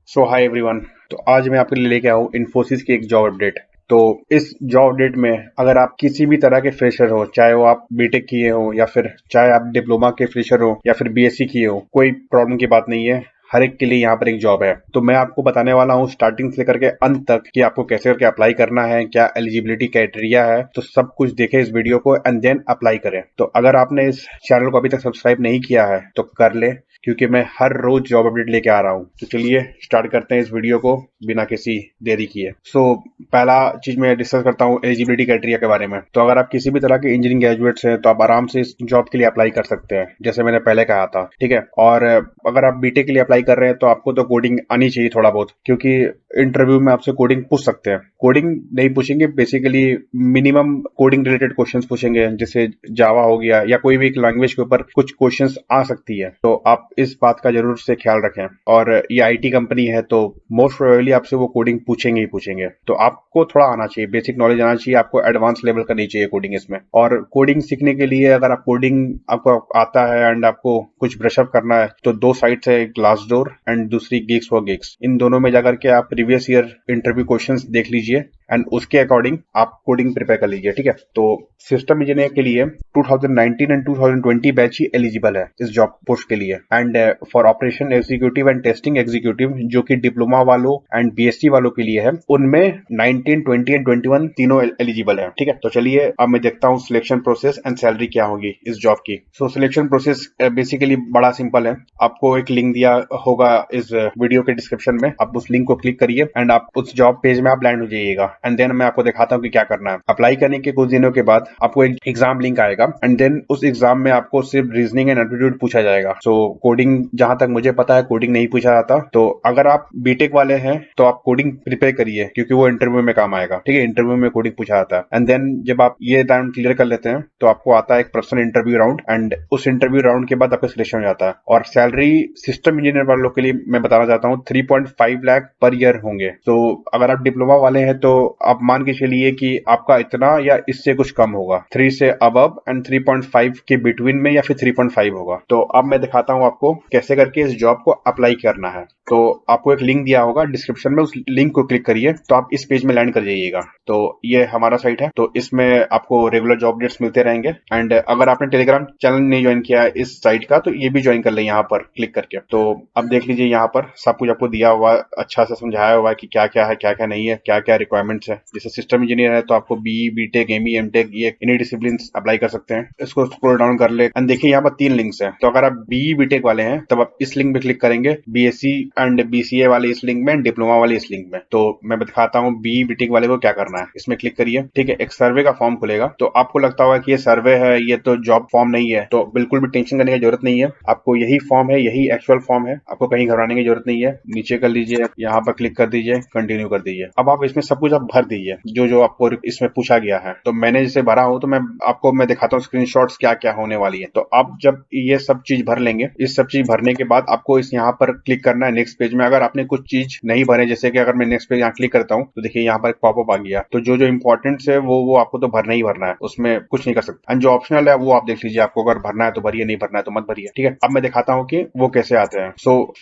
सो hi everyone. तो आज मैं आपके लिए लेके आया हूँ इन्फोसिस की एक जॉब अपडेट। तो इस जॉब अपडेट में अगर आप किसी भी तरह के फ्रेशर हो, चाहे वो आप बीटेक किए हो या फिर चाहे आप डिप्लोमा के फ्रेशर हो या फिर बीएससी किए हो, कोई प्रॉब्लम की बात नहीं है। हर एक के लिए यहाँ पर एक जॉब है। तो मैं आपको बताने वाला हूँ स्टार्टिंग से लेकर के अंत तक कि आपको कैसे करके अप्लाई करना है, क्या एलिजिबिलिटी क्राइटेरिया है। तो सब कुछ देखें इस वीडियो को एंड देन अप्लाई करें। तो अगर आपने इस चैनल को अभी तक सब्सक्राइब नहीं किया है तो कर ले, क्योंकि मैं हर रोज जॉब अपडेट लेके आ रहा हूँ। तो चलिए स्टार्ट करते हैं इस वीडियो को बिना किसी देरी किए। पहला चीज मैं डिस्कस करता हूँ एलिजिबिलिटी क्राइटेरिया के बारे में। तो अगर आप किसी भी तरह के इंजीनियरिंग ग्रेजुएट्स हैं तो आप आराम से इस जॉब के लिए अप्लाई कर सकते हैं, जैसे मैंने पहले कहा था। ठीक है। और अगर आप बीटेक के लिए अप्लाई कर रहे हैं तो आपको तो कोडिंग आनी चाहिए थोड़ा बहुत, क्योंकि इंटरव्यू में आपसे कोडिंग पूछ सकते हैं। कोडिंग नहीं पूछेंगे, basically minimum coding related questions पूछेंगे, जैसे जावा हो गया या कोई भी एक लैंग्वेज के ऊपर कुछ क्वेश्चंस आ सकती है। तो आप इस बात का जरूर से ख्याल रखें। और ये आईटी कंपनी है तो मोस्ट प्रोबेबली आपसे वो कोडिंग पूछेंगे ही पूछेंगे। तो आपको थोड़ा आना चाहिए, बेसिक नॉलेज आना चाहिए, आपको एडवांस लेवल का नहीं चाहिए कोडिंग इसमें। और कोडिंग सीखने के लिए अगर आप कोडिंग आपको आता है एंड आपको कुछ ब्रशअप करना है तो दो साइट्स है, ग्लासडोर एंड दूसरी गिग्स फॉर गिग्स। इन दोनों में जाकर के आप प्रीवियस ईयर इंटरव्यू क्वेश्चंस देख लीजिए एंड उसके अकॉर्डिंग आप कोडिंग प्रिपेयर कर लीजिए। ठीक है। तो सिस्टम इंजीनियर के लिए 2019 एंड 2020 बैच ही एलिजिबल है इस जॉब पोस्ट के लिए। And for operation executive and testing executive, जो कि डिप्लोमा वालों एंड बीएससी वालों के लिए है, उनमें 19, 20 एंड 21 तीनों एलिजिबल है। ठीक है। तो चलिए अब मैं देखता हूँ सिलेक्शन प्रोसेस एंड सैलरी क्या होगी इस जॉब की। सिलेक्शन प्रोसेस बेसिकली बड़ा सिंपल है। आपको एक लिंक दिया होगा इस वीडियो के डिस्क्रिप्शन में, आप उस लिंक को क्लिक करिए एंड आप उस जॉब पेज में आप लैंड हो जाइएगा। एंड देन मैं आपको दिखाता हूँ कि क्या करना है। अप्लाई करने के कुछ दिनों के बाद आपको एक एग्जाम लिंक आएगा एंड देन उस एग्जाम में आपको सिर्फ रीजनिंग एंड एप्टीट्यूड पूछा जाएगा। कोडिंग जहां तक मुझे पता है कोडिंग नहीं पूछा जाता। तो अगर आप बीटेक वाले हैं तो आप कोडिंग प्रिपेयर करिए, क्योंकि वो इंटरव्यू में काम आएगा। ठीक है। इंटरव्यू में कोडिंग पूछा जाता है एंड देन जब आप ये राउंड क्लियर कर लेते हैं तो आपको आता है एक पर्सनल इंटरव्यू राउंड एंड उस इंटरव्यू राउंड के बाद आपका सिलेक्शन हो जाता है। और सैलरी सिस्टम इंजीनियर वालों के लिए मैं बताना चाहता हूँ 3.5 लाख पर ईयर होंगे। तो अगर आप डिप्लोमा वाले हैं तो आप मान के चलिए कि आपका इतना या इससे कुछ कम होगा, 3 से अबव एंड 3.5 के बिटवीन में या फिर 3.5 होगा। तो अब मैं दिखाता हूँ आपको कैसे करके इस जॉब को अप्लाई करना है। तो आपको एक लिंक दिया होगा डिस्क्रिप्शन में, उस लिंक को क्लिक करिए तो आप इस पेज में लैंड कर जाइएगा। तो ये हमारा साइट है। तो इसमें आपको रेगुलर जॉब अपडेट्स मिलते रहेंगे। एंड अगर आपने टेलीग्राम चैनल नहीं ज्वाइन किया है इस साइट का तो ये भी ज्वाइन कर ले यहाँ पर क्लिक करके। तो अब देख लीजिए यहाँ पर सब कुछ आपको दिया हुआ है, अच्छा से समझाया हुआ है कि क्या क्या है क्या क्या नहीं है, क्या क्या रिक्वायरमेंट्स है। जैसे सिस्टम इंजीनियर है तो आपको बीई, बीटेक, एमई, एमटेक, ये इन्हीं डिसिप्लिन अप्लाई कर सकते हैं। इसको स्क्रॉल डाउन कर ले एंड देखिए यहाँ पर 3 लिंक्स है। तो अगर आप बीई बीटेक वाले हैं तब आप इस लिंक में क्लिक करेंगे, बीएससी एंड बीसीए वाले इस लिंक में, डिप्लोमा वाले इस लिंक में। तो मैं दिखाता हूँ बीई बीटेक वाले को क्या करना है। इसमें क्लिक करिए। ठीक है। एक सर्वे का फॉर्म खुलेगा। तो आपको लगता होगा कि ये सर्वे है, ये तो जॉब फॉर्म नहीं है, तो बिल्कुल भी टेंशन करने की जरूरत नहीं है। आपको यही फॉर्म है, यही एक्चुअल फॉर्म है, आपको कहीं घबराने की जरूरत नहीं है। नीचे कर लीजिए, यहाँ पर क्लिक कर दीजिए, कंटिन्यू कर दीजिए। अब आप इसमें सब कुछ आप भर दीजिए जो जो आपको इसमें पूछा गया है। तो मैंने जैसे भरा हूं तो मैं दिखाता हूँ स्क्रीनशॉट्स क्या क्या होने वाली है। तो आप जब ये सब चीज भर लेंगे, इस सब चीज भरने के बाद आपको इस यहाँ पर क्लिक करना है नेक्स्ट पेज में। अगर आपने कुछ चीज नहीं भरे, जैसे कि अगर मैं नेक्स्ट पेज यहाँ क्लिक करता हूँ तो देखिए यहाँ पर एक पॉपअप आ गया। तो जो जो इंपॉर्टेंट्स है वो आपको तो भरना ही भरना है, उसमें कुछ नहीं कर सकते। एंड जो ऑप्शनल है वो आप देख लीजिए, आपको अगर भरना है तो भरिए, नहीं भरना है तो मत भरिए। ठीक है। अब मैं दिखाता हूँ कि वो कैसे आते हैं।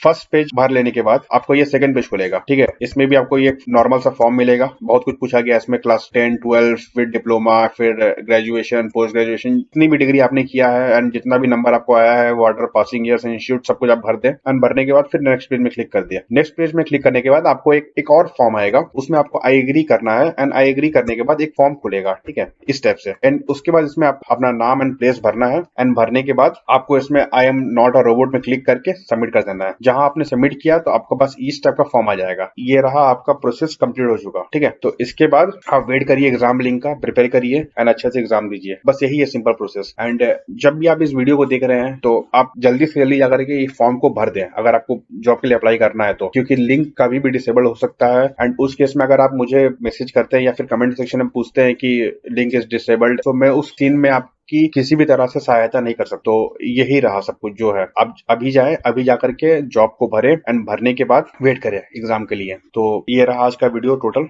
फर्स्ट पेज भर लेने के बाद आपको ये सेकंड पेज खुलेगा। ठीक है। इसमें भी आपको ये नॉर्मल सा फॉर्म मिलेगा। बहुत कुछ पूछा गया इसमें, क्लास 10, 12 फिर डिप्लोमा, फिर ग्रेजुएशन, पोस्ट ग्रेजुएशन, जितनी भी डिग्री आपने किया है एंड जितना भी नंबर आपको आया है, वाटर पासिंग ईयर्स, इंस्टीट्यूट, सब कुछ आप भर दें। एंड भरने के बाद फिर नेक्स्ट पेज में क्लिक कर दिया। नेक्स्ट पेज में क्लिक करने के बाद आपको एक और फॉर्म आएगा, उसमें आपको आई एग्री करना है एंड आई एग्री करने के बाद एक फॉर्म खुलेगा। ठीक है। इस टाइप से। एंड उसके बाद इसमें आप अपना नाम एंड प्लेस भरना है एंड भरने के बाद आपको इसमें I am not a robot में क्लिक करके सबमिट कर देना है। जहां आपने सबमिट किया तो आपको बस इस टाइप का फॉर्म आ जाएगा। ये रहा आपका प्रोसेस कंप्लीट हो चुका। ठीक है। तो इसके बाद आप वेट करिए एग्जाम लिंक का, प्रिपेयर करिए एंड अच्छे से एग्जाम दीजिए। बस यही है सिंपल प्रोसेस। एंड जब भी आप इस वीडियो को देख रहे हैं तो आप जल्दी से जल्दी जाकर के ये फॉर्म को भर दें अगर आपको जॉब के लिए अप्लाई करना है तो, क्योंकि लिंक कभी भी डिसेबल हो सकता है। एंड उस केस में अगर आप मुझे मैसेज करते हैं या फिर कमेंट सेक्शन में पूछते हैं कि लिंक इज डिसेबल्ड, तो मैं उस सीन में आप की किसी भी तरह से सहायता नहीं कर सकते। तो यही रहा सब कुछ जो है। अब अभी जाए, अभी जाकर के जॉब को भरे एंड भरने के बाद वेट करें एग्जाम के लिए। तो ये रहा आज का वीडियो टोटल।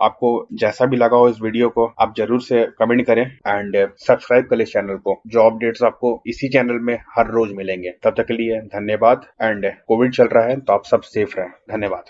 आपको जैसा भी लगा हो इस वीडियो को आप जरूर से कमेंट करें एंड सब्सक्राइब कर ले चैनल को। जॉब अपडेट्स आपको इसी चैनल में हर रोज मिलेंगे। तब तक के लिए धन्यवाद। एंड कोविड चल रहा है तो आप सब सेफ रहें। धन्यवाद।